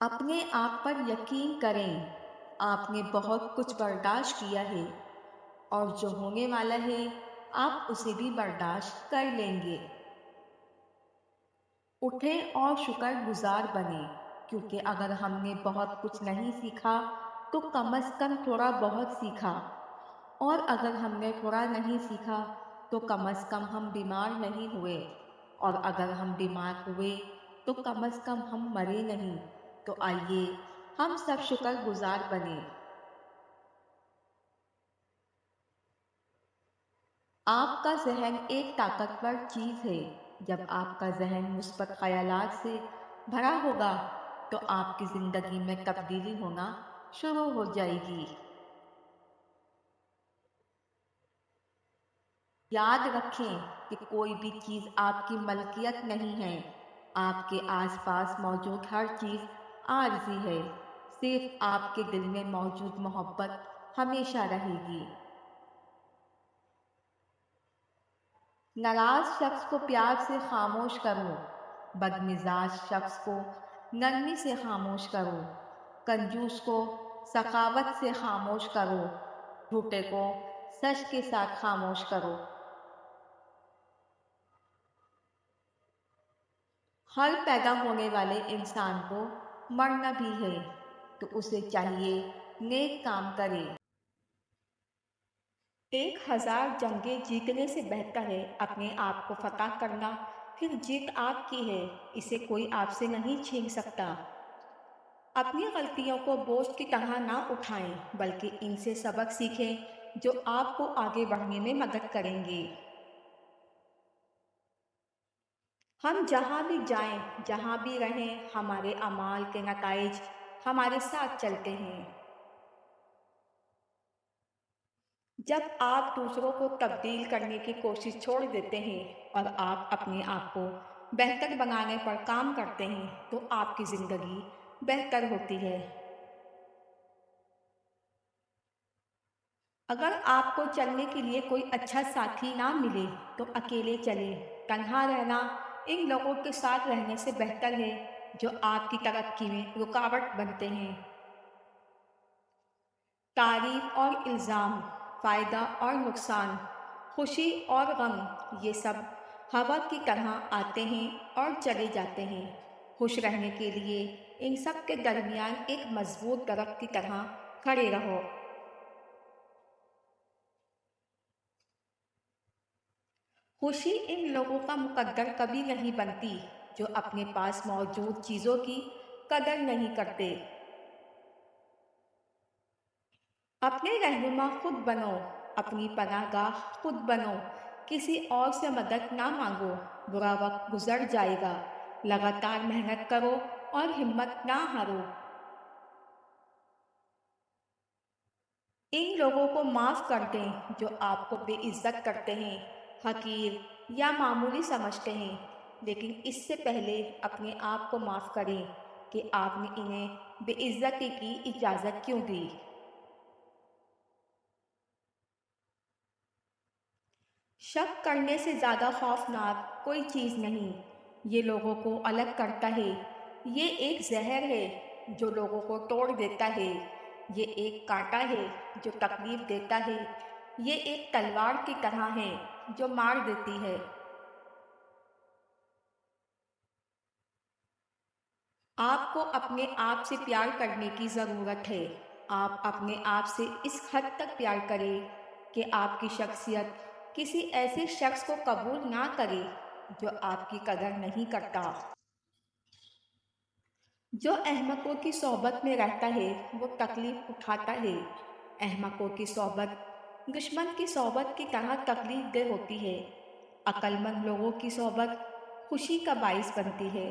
اپنے آپ پر یقین کریں۔ آپ نے بہت کچھ برداشت کیا ہے اور جو ہونے والا ہے آپ اسے بھی برداشت کر لیں گے۔ اٹھیں اور شکر گزار بنیں، کیونکہ اگر ہم نے بہت کچھ نہیں سیکھا تو کم از کم تھوڑا بہت سیکھا، اور اگر ہم نے تھوڑا نہیں سیکھا تو کم از کم ہم بیمار نہیں ہوئے، اور اگر ہم بیمار ہوئے تو کم از کم ہم مرے نہیں۔ تو آئیے ہم سب شکر گزار بنیں۔ آپ کا ذہن ایک طاقتور چیز ہے۔ جب آپ کا ذہن مثبت خیالات سے بھرا ہوگا تو آپ کی زندگی میں تبدیلی ہونا شروع ہو جائے گی۔ یاد رکھیں کہ کوئی بھی چیز آپ کی ملکیت نہیں ہے۔ آپ کے آس پاس موجود ہر چیز عارضی ہے، صرف آپ کے دل میں موجود محبت ہمیشہ رہے گی۔ ناراض شخص کو پیار سے خاموش کرو، بد مزاج شخص کو نرمی سے خاموش کرو، کنجوس کو سخاوت سے خاموش کرو، جھوٹے کو سچ کے ساتھ خاموش کرو۔ ہر پیدا ہونے والے انسان کو مرنا بھی ہے، تو اسے چاہیے نیک کام کرے۔ 1000 جنگیں جیتنے سے بہتر ہے اپنے آپ کو فتح کرنا، پھر جیت آپ کی ہے، اسے کوئی آپ سے نہیں چھین سکتا۔ اپنی غلطیوں کو بوجھ کی طرح نہ اٹھائیں، بلکہ ان سے سبق سیکھیں جو آپ کو آگے بڑھنے میں مدد کریں گے۔ ہم جہاں بھی جائیں، جہاں بھی رہیں، ہمارے اعمال کے نتائج ہمارے ساتھ چلتے ہیں۔ جب آپ دوسروں کو تبدیل کرنے کی کوشش چھوڑ دیتے ہیں اور آپ اپنے آپ کو بہتر بنانے پر کام کرتے ہیں تو آپ کی زندگی بہتر ہوتی ہے۔ اگر آپ کو چلنے کے لیے کوئی اچھا ساتھی نہ ملے تو اکیلے چلیں۔ تنہا رہنا ان لوگوں کے ساتھ رہنے سے بہتر ہے جو آپ کی ترقی میں رکاوٹ بنتے ہیں۔ تعریف اور الزام، فائدہ اور نقصان، خوشی اور غم، یہ سب ہوا کی طرح آتے ہیں اور چلے جاتے ہیں۔ خوش رہنے کے لیے ان سب کے درمیان ایک مضبوط درخت کی طرح کھڑے رہو۔ خوشی ان لوگوں کا مقدر کبھی نہیں بنتی جو اپنے پاس موجود چیزوں کی قدر نہیں کرتے۔ اپنے رہنما خود بنو، اپنی پناہ گاہ خود بنو، کسی اور سے مدد نہ مانگو۔ برا وقت گزر جائے گا، لگاتار محنت کرو اور ہمت نہ ہارو۔ ان لوگوں کو معاف کر دیں جو آپ کو بے عزت کرتے ہیں، حقیر یا معمولی سمجھتے ہیں، لیکن اس سے پہلے اپنے آپ کو معاف کریں کہ آپ نے انہیں بے عزتی کی اجازت کیوں دی۔ شک کرنے سے زیادہ خوفناک کوئی چیز نہیں، یہ لوگوں کو الگ کرتا ہے۔ یہ ایک زہر ہے جو لوگوں کو توڑ دیتا ہے، یہ ایک کانٹا ہے جو تکلیف دیتا ہے، یہ ایک تلوار کی طرح ہے جو مار دیتی ہے۔ آپ کو اپنے آپ سے پیار کرنے کی ضرورت ہے۔ آپ اپنے آپ سے اس حد تک پیار کریں کہ آپ کی شخصیت کسی ایسے شخص کو قبول نہ کرے جو آپ کی قدر نہیں کرتا۔ جو احمقوں کی صحبت میں رہتا ہے وہ تکلیف اٹھاتا ہے۔ احمقوں کی صحبت دشمن کی صحبت کی طرح تکلیف دہ ہوتی ہے۔ عقل مند لوگوں کی صحبت خوشی کا باعث بنتی ہے۔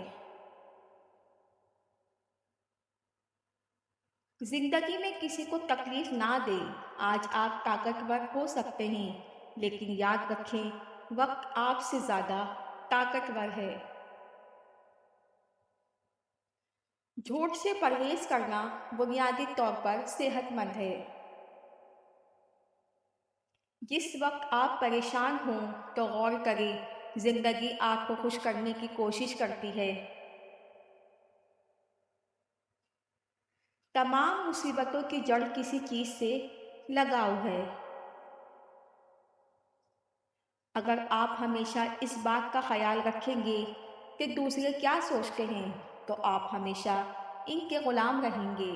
زندگی میں کسی کو تکلیف نہ دیں۔ آج آپ طاقتور ہو سکتے ہیں، لیکن یاد رکھیں وقت آپ سے زیادہ طاقتور ہے۔ جھوٹ سے پرہیز کرنا بنیادی طور پر صحت مند ہے۔ جس وقت آپ پریشان ہوں تو غور کریں، زندگی آپ کو خوش کرنے کی کوشش کرتی ہے۔ तमाम मुसीबतों की जड़ किसी चीज से लगाव है। अगर आप हमेशा इस बात का ख्याल रखेंगे कि दूसरे क्या सोचते हैं, तो आप हमेशा इनके गुलाम रहेंगे।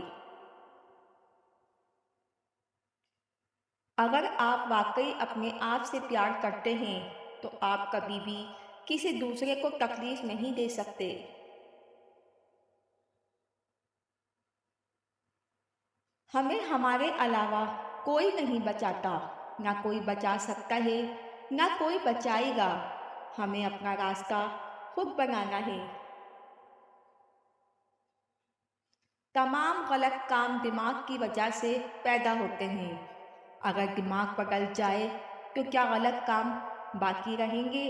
अगर आप वाकई अपने आप से प्यार करते हैं, तो आप कभी भी किसी दूसरे को तकलीफ नहीं दे सकते। हमें हमारे अलावा कोई नहीं बचाता, ना कोई बचा सकता है, ना कोई बचाएगा। हमें अपना रास्ता खुद बनाना है। तमाम गलत काम दिमाग की वजह से पैदा होते हैं। अगर दिमाग बदल जाए तो क्या गलत काम बाकी रहेंगे?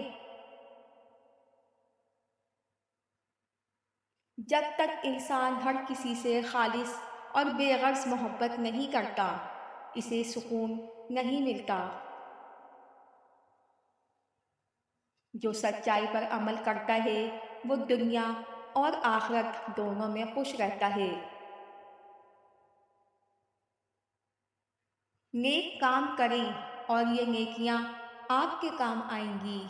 जब तक इंसान हर किसी से खालिस और बेगर्ज मोहब्बत नहीं करता, इसे सुकून नहीं मिलता। जो सच्चाई पर अमल करता है, वो दुनिया और आखिरत दोनों में खुश रहता है। नेक काम करें और ये नेकियां आपके काम आएंगी।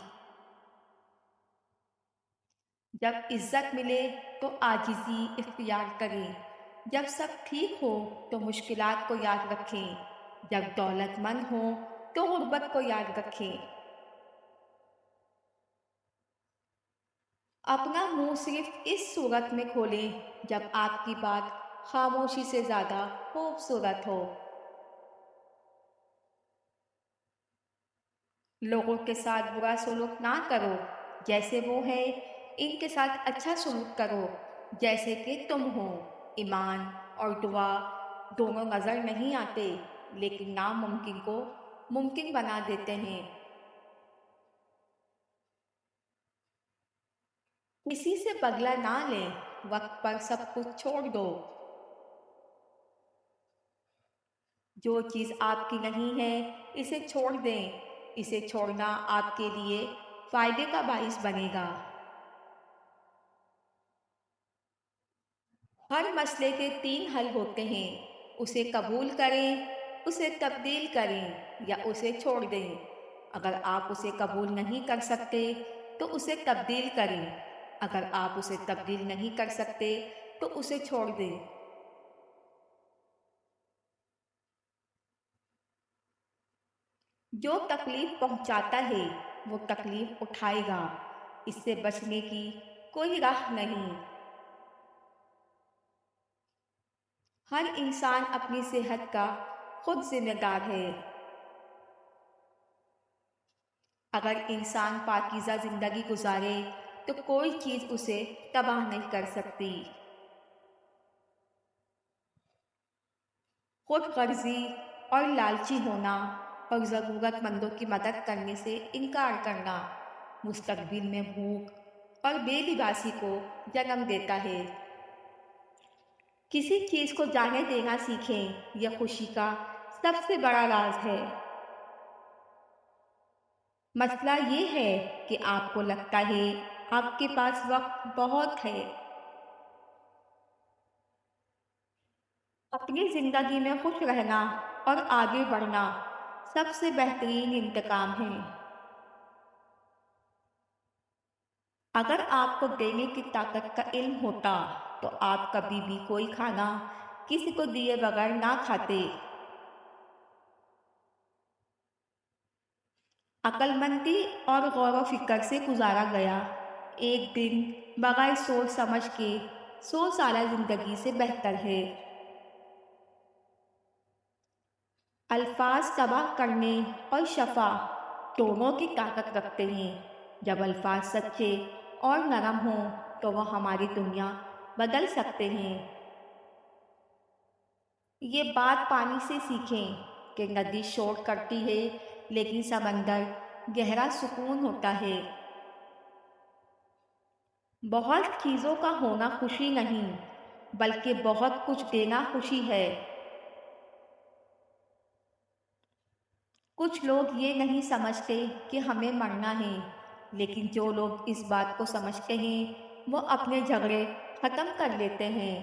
जब इज्जत मिले तो आजिज़ी इख्तियार करें। जब सब ठीक हो तो मुश्किलात को याद रखें। जब दौलतमंद हो तो गुर्बत को याद रखें। अपना मुंह सिर्फ इस सूरत में खोलें जब आपकी बात खामोशी से ज़्यादा खूबसूरत हो। लोगों के साथ बुरा सलूक ना करो जैसे वो है, इनके साथ अच्छा सलूक करो जैसे कि तुम हो। ईमान और दुआ दोनों नज़र नहीं आते, लेकिन नामुमकिन को मुमकिन बना देते हैं। किसी से बदला ना लें, वक्त पर सब कुछ छोड़ दो। जो चीज़ आपकी नहीं है, इसे छोड़ दें। इसे छोड़ना आपके लिए फायदे का बाइस बनेगा। हर मसले के तीन हल होते हैं, उसे कबूल करें, उसे तब्दील करें या उसे छोड़ दें। अगर आप उसे कबूल नहीं कर सकते तो उसे तब्दील करें। अगर आप उसे तब्दील नहीं कर सकते तो उसे छोड़ दें। जो तकलीफ पहुंचाता है वो तकलीफ उठाएगा। इससे बचने की कोई राह नहीं। हर इंसान अपनी सेहत का खुद जिम्मेदार है। अगर इंसान पाकीज़ा ज़िंदगी गुजारे तो कोई चीज़ उसे तबाह नहीं कर सकती। खुद गर्जी और लालची होना और ज़रूरतमंदों की मदद करने से इनकार करना मुस्तकबिल में भूख और बेलिबासी को जन्म देता है। किसी चीज़ को जाने देना सीखें, यह खुशी का सबसे बड़ा राज है। मसला ये है कि आपको लगता है आपके पास वक्त बहुत है। अपनी ज़िंदगी में खुश रहना और आगे बढ़ना सबसे बेहतरीन इंतकाम है। अगर आपको देने की ताकत का इल्म होता तो आप कभी भी कोई खाना किसी को दिए बगैर ना खाते। अक्लमंदी और गौर व फिक्र से गुजारा गया एक दिन बगैर सोच समझ के 100 साल जिंदगी से बेहतर है। अल्फाज तबाह करने और शफा दोनों की ताकत रखते हैं। जब अल्फाज सच्चे और नरम हों तो वह हमारी दुनिया बदल सकते हैं। ये बात पानी से सीखें कि नदी शोर करती है, लेकिन समंदर गहरा सुकून होता है। बहुत चीज़ों का होना खुशी नहीं, बल्कि बहुत कुछ देना खुशी है। कुछ लोग ये नहीं समझते कि हमें मरना है, लेकिन जो लोग इस बात को समझते हैं वो अपने झगड़े ख़त्म कर लेते हैं।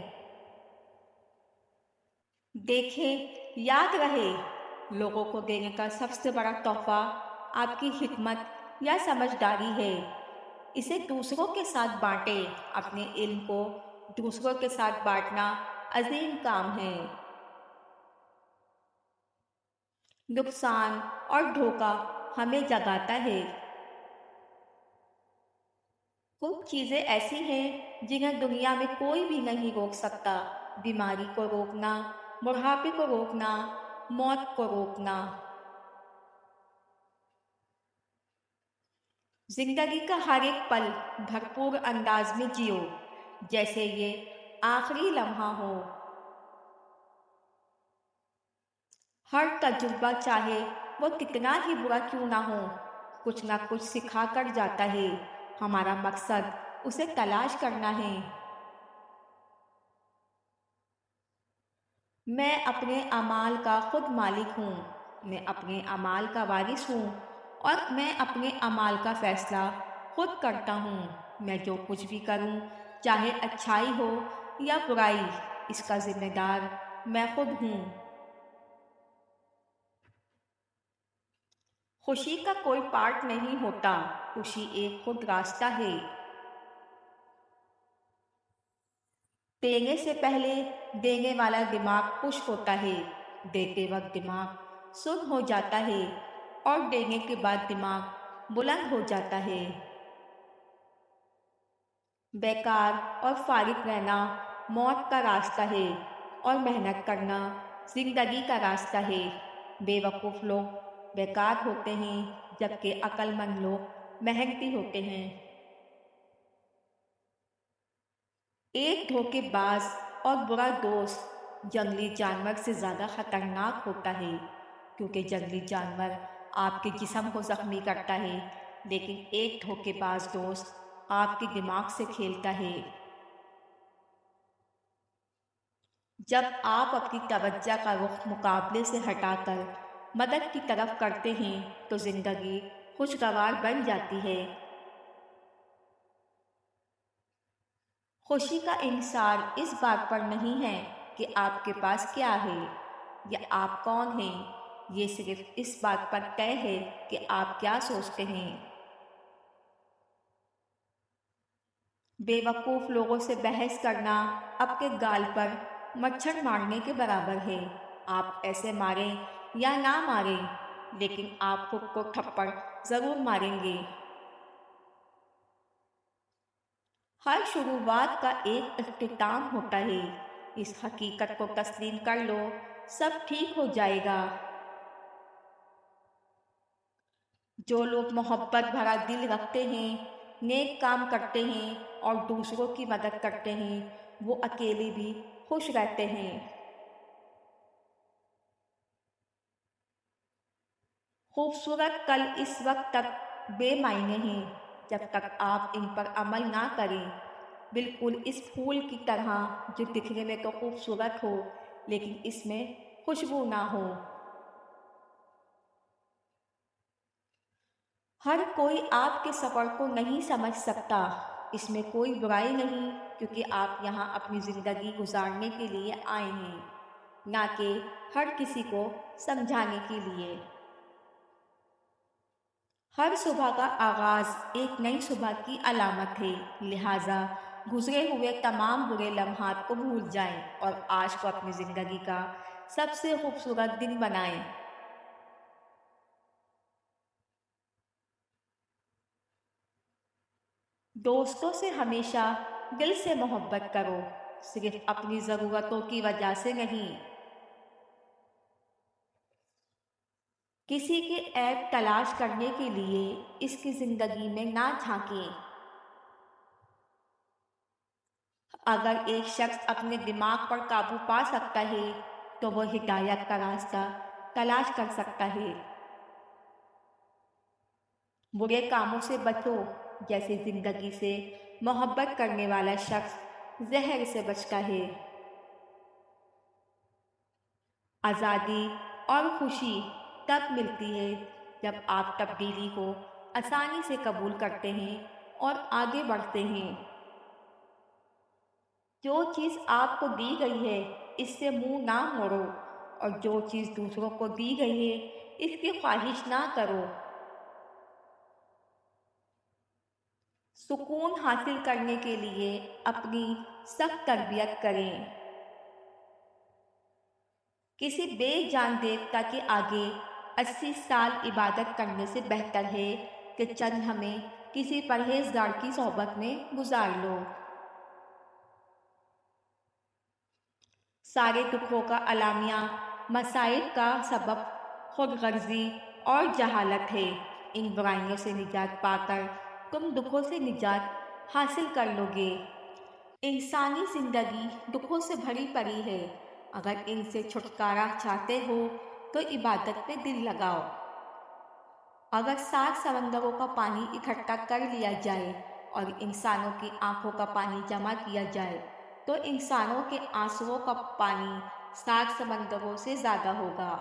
देखें, याद रहे, लोगों को देने का सबसे बड़ा तोहफा आपकी हिकमत या समझदारी है। इसे दूसरों के साथ बांटें। अपने इल्म को दूसरों के साथ बांटना अजीम काम है। नुकसान और धोखा हमें जगाता है। कुछ चीज़ें ऐसी हैं जिन्हें दुनिया में कोई भी नहीं रोक सकता। बीमारी को रोकना, बुढ़ापे को रोकना, मौत को रोकना। जिंदगी का हर एक पल भरपूर अंदाज में जियो, जैसे ये आखिरी लम्हा हो। हर तजुर्बा, चाहे वो कितना ही बुरा क्यों ना हो, कुछ ना कुछ सिखा कर जाता है। हमारा मकसद उसे तलाश करना है। मैं अपने अमाल का खुद मालिक हूँ। मैं अपने अमाल का वारिस हूँ और मैं अपने अमाल का फैसला खुद करता हूँ। मैं जो कुछ भी करूँ, चाहे अच्छाई हो या बुराई, इसका जिम्मेदार मैं खुद हूँ। खुशी का कोई पार्ट नहीं होता, खुशी एक खुद रास्ता है। देने से पहले देने वाला दिमाग खुश होता है, देते वक्त दिमाग सुन हो जाता है और देने के बाद दिमाग बुलंद हो जाता है। बेकार और फारिग रहना मौत का रास्ता है और मेहनत करना जिंदगी का रास्ता है। बेवकूफ़ लोग बेकार होते हैं, जबकि अक्लमंद लोग मेहनती होते हैं। एक धोखेबाज और बुरा दोस्त जंगली जानवर से ज़्यादा खतरनाक होता है, क्योंकि जंगली जानवर आपके जिस्म को ज़ख्मी करता है, लेकिन एक धोखेबाज दोस्त आपके दिमाग से खेलता है। जब आप अपनी तवज्जो का रुख मुकाबले से हटाकर मदद की तरफ करते हैं तो ज़िंदगी खुशगवार बन जाती है। खुशी का इंसार इस बात पर नहीं है कि आपके पास क्या है या आप कौन हैं, ये सिर्फ इस बात पर तय है कि आप क्या सोचते हैं। बेवकूफ़ लोगों से बहस करना आपके गाल पर मच्छर मारने के बराबर है। आप ऐसे मारें या ना मारें, लेकिन आप खुद को थप्पड़ ज़रूर मारेंगे। हर शुरुआत का एक इख्तिताम होता है। इस हकीकत को तस्लीम कर लो, सब ठीक हो जाएगा। जो लोग मोहब्बत भरा दिल रखते हैं, नेक काम करते हैं और दूसरों की मदद करते हैं, वो अकेले भी खुश रहते हैं। खूबसूरत कल इस वक्त तक बेमायने हैं जब तक आप इन पर अमल ना करें। बिल्कुल इस फूल की तरह जो दिखने में तो खूबसूरत हो, लेकिन इसमें खुशबू ना हो। हर कोई आपके सफ़र को नहीं समझ सकता। इसमें कोई बुराई नहीं, क्योंकि आप यहाँ अपनी ज़िंदगी गुजारने के लिए आए हैं, ना कि हर किसी को समझाने के लिए। हर सुबह का आगाज़ एक नई सुबह की अलामत है, लिहाजा गुज़रे हुए तमाम बुरे लम्हात को भूल जाएं और आज को अपनी ज़िंदगी का सबसे खूबसूरत दिन बनाएं। दोस्तों से हमेशा दिल से मोहब्बत करो, सिर्फ अपनी ज़रूरतों की वजह से नहीं। किसी के ऐब तलाश करने के लिए इसकी ज़िंदगी में ना झांकें। अगर एक शख्स अपने दिमाग पर काबू पा सकता है तो वह हिदायत का रास्ता तलाश कर सकता है। बुरे कामों से बचो, जैसे ज़िंदगी से मोहब्बत करने वाला शख्स जहर से बचता है। आज़ादी और खुशी तब मिलती है जब आप तब्दीली को आसानी से कबूल करते हैं और आगे बढ़ते हैं। जो चीज़ आपको दी गई है اس سے منہ نہ موڑو، اور جو چیز دوسروں کو دی گئی ہے اس کی خواہش نہ کرو۔ سکون حاصل کرنے کے لیے اپنی سخت تربیت کریں۔ کسی بے جان دیوتا کے آگے 80 سال عبادت کرنے سے بہتر ہے کہ چند ہمیں کسی پرہیزگار کی صحبت میں گزار لو۔ سارے دکھوں کا اعلامیہ مسائل کا سبب خود غرضی اور جہالت ہے۔ ان برائیوں سے نجات پا کر تم دکھوں سے نجات حاصل کر لو گے۔ انسانی زندگی دکھوں سے بھری پڑی ہے۔ اگر ان سے چھٹکارا چاہتے ہو تو عبادت میں دل لگاؤ۔ اگر 7 سمندروں کا پانی اکٹھا کر لیا جائے اور انسانوں کی آنکھوں کا پانی جمع کیا جائے تو انسانوں کے آنسوؤں کا پانی 7 سمندروں سے زیادہ ہوگا۔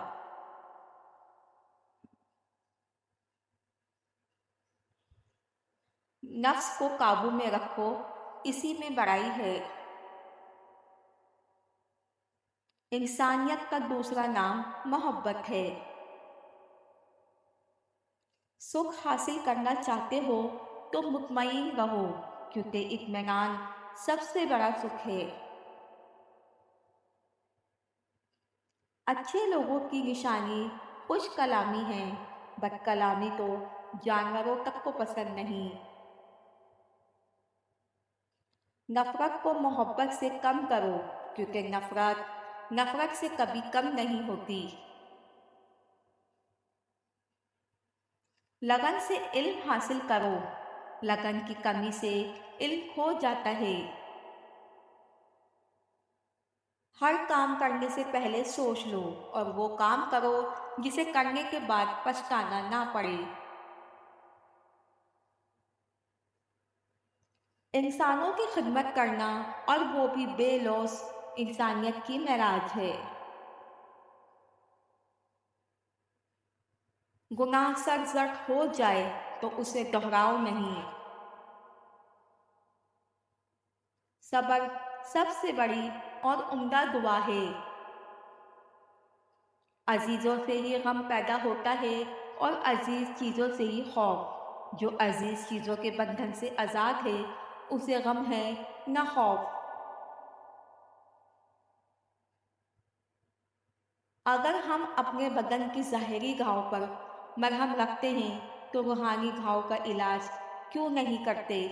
نفس کو قابو میں رکھو، اسی میں بڑائی ہے۔ انسانیت کا دوسرا نام محبت ہے۔ سکھ حاصل کرنا چاہتے ہو تو مطمئن رہو، کیونکہ اطمینان سب سے بڑا سکھ ہے۔ اچھے لوگوں کی نشانی خوش کلامی ہے، بد کلامی تو جانوروں تک کو پسند نہیں۔ نفرت کو محبت سے کم کرو، کیونکہ نفرت سے کبھی کم نہیں ہوتی۔ لگن سے علم حاصل کرو، لگن کی کمی سے علم کھو جاتا ہے۔ ہر کام کرنے سے پہلے سوچ لو اور وہ کام کرو جسے کرنے کے بعد پچھتانا نہ پڑے۔ انسانوں کی خدمت کرنا، اور وہ بھی بے لوث، انسانیت کی معراج ہے۔ گناہ سرزد ہو جائے تو اسے دہراؤ نہیں۔ صبر سب سے بڑی اور عمدہ دعا ہے۔ عزیزوں سے ہی غم پیدا ہوتا ہے اور عزیز چیزوں سے ہی خوف۔ جو عزیز چیزوں کے بندھن سے آزاد ہے اسے غم ہے نہ خوف۔ اگر ہم اپنے بدن کی ظاہری گھاؤ پر مرہم رکھتے ہیں تو روحانی گھاؤ کا علاج کیوں نہیں کرتے؟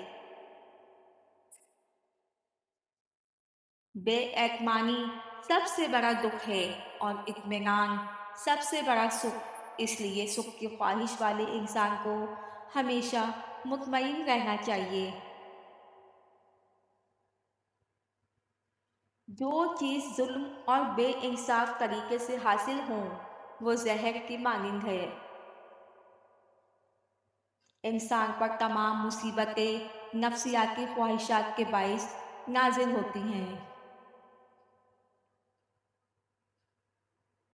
بے اعتمادی سب سے بڑا دکھ ہے اور اطمینان سب سے بڑا سکھ۔ اس لیے سکھ کی خواہش والے انسان کو ہمیشہ مطمئن رہنا چاہیے۔ جو چیز ظلم اور بے انصاف طریقے سے حاصل ہوں وہ زہر کی مانند ہے۔ انسان پر تمام مصیبتیں نفسیاتی خواہشات کے باعث نازل ہوتی ہیں۔